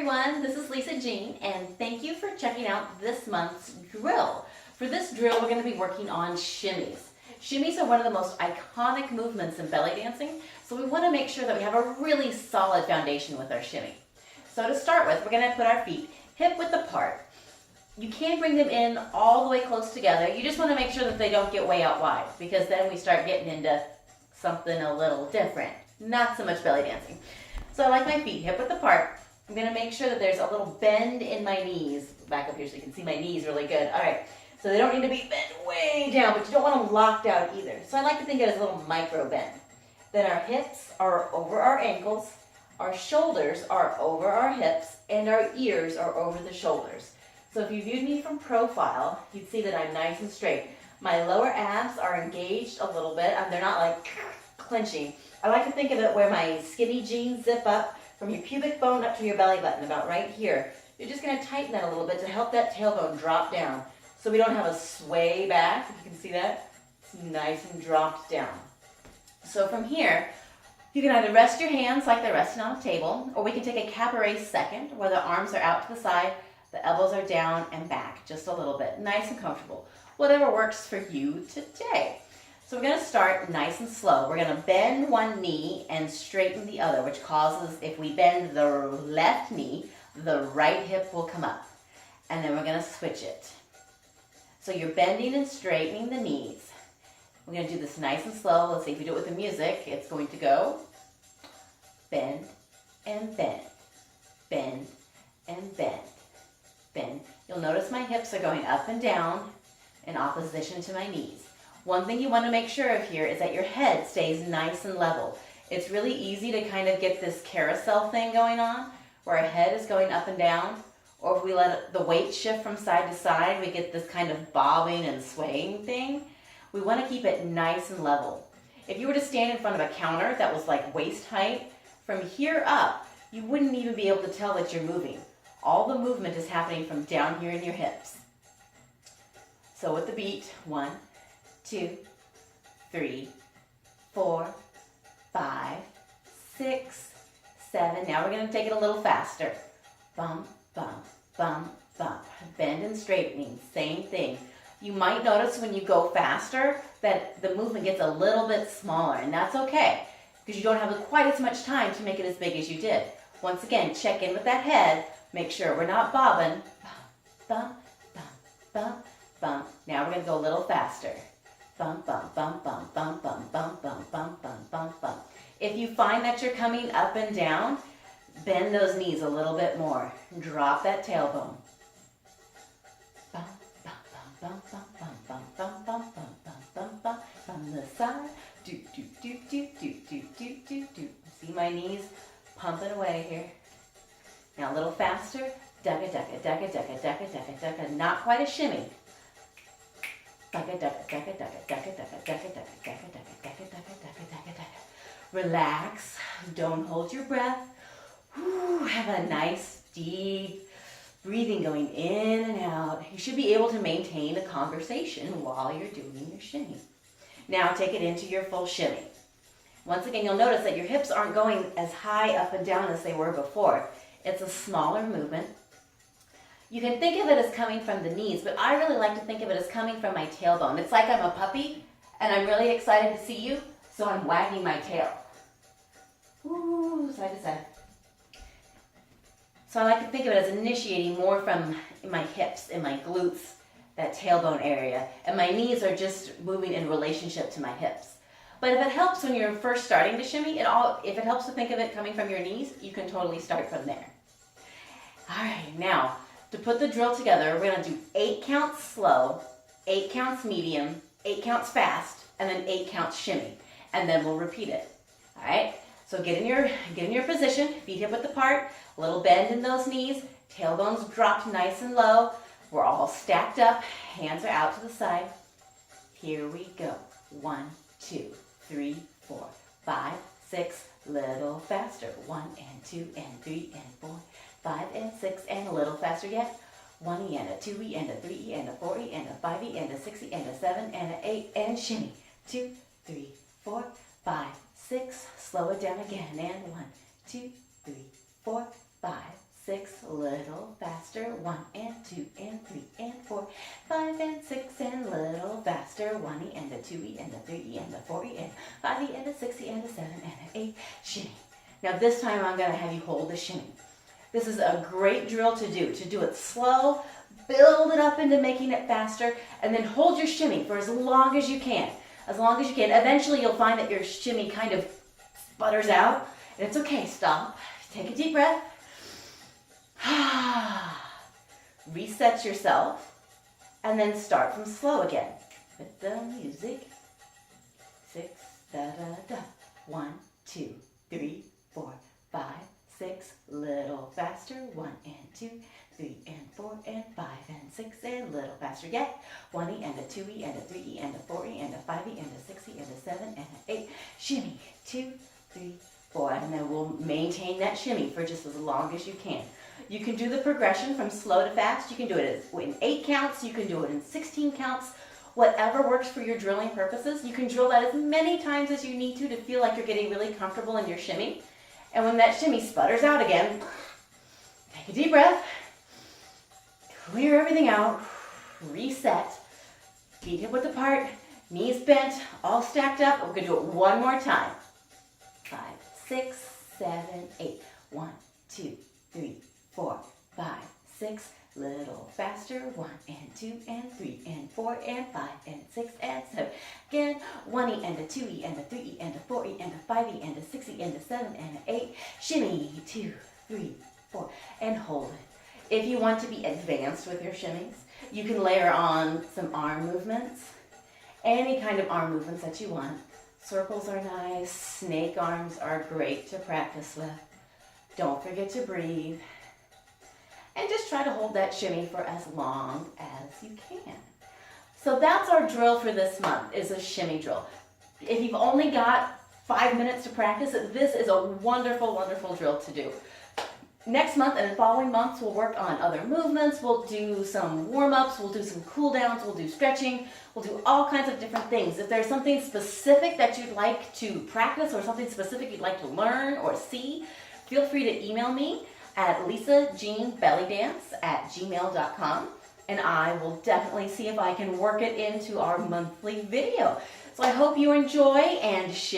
everyone, this is Lisa Jean, and thank you for checking out this month's drill. For this drill, we're going to be working on shimmies. Shimmies are one of the most iconic movements in belly dancing, so we want to make sure that we have a really solid foundation with our shimmy. So to start with, we're going to put our feet hip width apart. You can bring them in all the way close together. You just want to make sure that they don't get way out wide, because then we start getting into something a little different. Not so much belly dancing. So I like my feet hip width apart. I'm going to make sure that there's a little bend in my knees. Back up here so you can see my knees really good. All right, so they don't need to be bent way down, but you don't want them locked out either. So I like to think of it as a little micro bend. Then our hips are over our ankles, our shoulders are over our hips, and our ears are over the shoulders. So if you viewed me from profile, you'd see that I'm nice and straight. My lower abs are engaged a little bit, and they're not like clenching. I like to think of it where my skinny jeans zip up from your pubic bone up to your belly button, about right here. You're just going to tighten that a little bit to help that tailbone drop down so we don't have a sway back. If you can see that, it's nice and dropped down. So from here, you can either rest your hands like they're resting on a table, or we can take a cabaret second where the arms are out to the side, the elbows are down and back just a little bit, nice and comfortable. Whatever works for you today. So we're going to start nice and slow. We're going to bend one knee and straighten the other, which causes, if we bend the left knee, the right hip will come up. And then we're going to switch it. So you're bending and straightening the knees. We're going to do this nice and slow. Let's see if we do it with the music. It's going to go bend and bend, bend and bend, bend. You'll notice my hips are going up and down in opposition to my knees. One thing you want to make sure of here is that your head stays nice and level. It's really easy to kind of get this carousel thing going on where our head is going up and down, or if we let the weight shift from side to side, we get this kind of bobbing and swaying thing. We want to keep it nice and level. If you were to stand in front of a counter that was like waist height, from here up, you wouldn't even be able to tell that you're moving. All the movement is happening from down here in your hips. So with the beat, 1, 2, 3, 4, 5, 6, 7. Now we're going to take it a little faster. Bump, bump, bump, bump. Bend and straightening, same thing. You might notice when you go faster that the movement gets a little bit smaller, and that's okay because you don't have quite as much time to make it as big as you did. Once again, check in with that head. Make sure we're not bobbing. Bump, bump, bump, bump. Now we're going to go a little faster. Bump, bump, bump, bump, bump, bump, bump, bump, bump, bump, bump, bump. If you find that you're coming up and down, bend those knees a little bit more. Drop that tailbone. Bump, bump, bump, bump, bump, bump, bump, bump, bump, bump, bump, bump, from the side. Do, do, do, do, do, do, do, do, do. See my knees pumping away here. Now a little faster. Dugga, dugga, dugga, dugga, dugga, dugga, dugga. Not quite a shimmy. Relax, don't hold your breath. Have a nice deep breathing going in and out. You should be able to maintain a conversation while you're doing your shimmy. Now take it into your full shimmy. Once again, you'll notice that your hips aren't going as high up and down as they were before. It's a smaller movement. You can think of it as coming from the knees, but I really like to think of it as coming from my tailbone. It's like I'm a puppy, and I'm really excited to see you, so I'm wagging my tail. Ooh, side to side. So I like to think of it as initiating more from my hips and my glutes, that tailbone area, and my knees are just moving in relationship to my hips. But if it helps when you're first starting to shimmy, if it helps to think of it coming from your knees, you can totally start from there. All right, now, to put the drill together, we're going to do 8 counts slow, 8 counts medium, 8 counts fast, and then 8 counts shimmy. And then we'll repeat it. All right? So get in your position, feet hip width apart, a little bend in those knees, tailbones dropped nice and low. We're all stacked up, hands are out to the side. Here we go. 1, 2, 3, 4, 5, 6, little faster. 1 and 2 and 3 and 4. 5 and 6 and a little faster yet. 1E and a 2E and a 3E and a 4E and a 5E and a 6E and a 7 and a 8 and shimmy. 2, 3, 4, 5, 6. Slow it down again. And 1, 2, 3, 4, 5, 6, little faster, 1 and 2 and 3 and 4, 5 and 6 and little faster, 1E and a 2E and a 3E and a 4E and 5E and a 6E and a 7 and an 8, shimmy. Now this time I'm going to have you hold the shimmy. This is a great drill to do it slow, build it up into making it faster, and then hold your shimmy for as long as you can. As long as you can. Eventually you'll find that your shimmy kind of sputters out, and it's okay. Stop. Take a deep breath. Reset yourself, and then start from slow again. With the music. 6, da da da. 1, 2, 3, 4, 5, 6, little faster, 1 and 2, 3 and 4 and 5 and 6 and little faster yet, 1E and a 2E and a 3E and a 4E and a 5E and a 6E and a 7 and an 8, shimmy, 2, 3, 4, and then we'll maintain that shimmy for just as long as you can. You can do the progression from slow to fast. You can do it in 8 counts, you can do it in 16 counts, whatever works for your drilling purposes. You can drill that as many times as you need to feel like you're getting really comfortable in your shimmy. And when that shimmy sputters out again, take a deep breath, clear everything out, reset, feet hip width apart, knees bent, all stacked up. We're going to do it one more time. 5, 6, 7, 8. 1, 2, 3, 4, 5, 6. Little faster. 1 and 2 and 3 and 4 and 5 and 6 and 7. Again, 1E and a 2E and a 3E and a 4E and a 5E and a 6E and a 7 and an 8. Shimmy, 2, 3, 4, and hold it. If you want to be advanced with your shimmies, you can layer on some arm movements. Any kind of arm movements that you want. Circles are nice. Snake arms are great to practice with. Don't forget to breathe. And just try to hold that shimmy for as long as you can. So that's our drill for this month, is a shimmy drill. If you've only got 5 minutes to practice it, this is a wonderful, wonderful drill to do. Next month and the following months, we'll work on other movements. We'll do some warm-ups. We'll do some cool-downs. We'll do stretching. We'll do all kinds of different things. If there's something specific that you'd like to practice or something specific you'd like to learn or see, feel free to email me at lisajeanbellydance@gmail.com, and I will definitely see if I can work it into our monthly video. So I hope you enjoy and share.